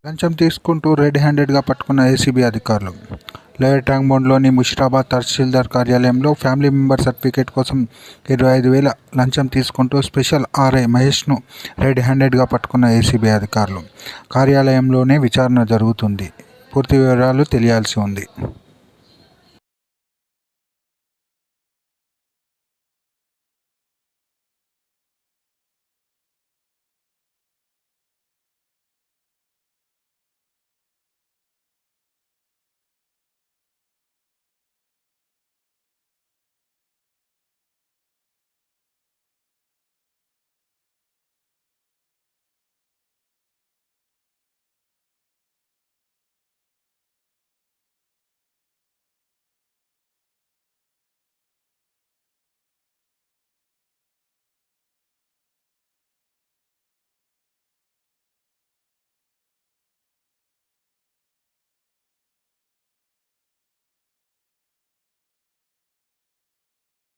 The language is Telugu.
లంచం తీసుకుంటూ రెడ్ హ్యాండెడ్గా పట్టుకున్న ఏసీబీ అధికారులు. లోయర్ ట్యాంక్ బండ్లోని ముషీరాబాద్ తహసీల్దార్ కార్యాలయంలో ఫ్యామిలీ మెంబర్ సర్టిఫికేట్ కోసం 25,000 లంచం తీసుకుంటూ స్పెషల్ ఆర్ఐ మహేష్ను రెడ్ హ్యాండెడ్గా పట్టుకున్న ఏసీబీ అధికారులు. కార్యాలయంలోనే విచారణ జరుగుతుంది. పూర్తి వివరాలు తెలియాల్సి ఉంది.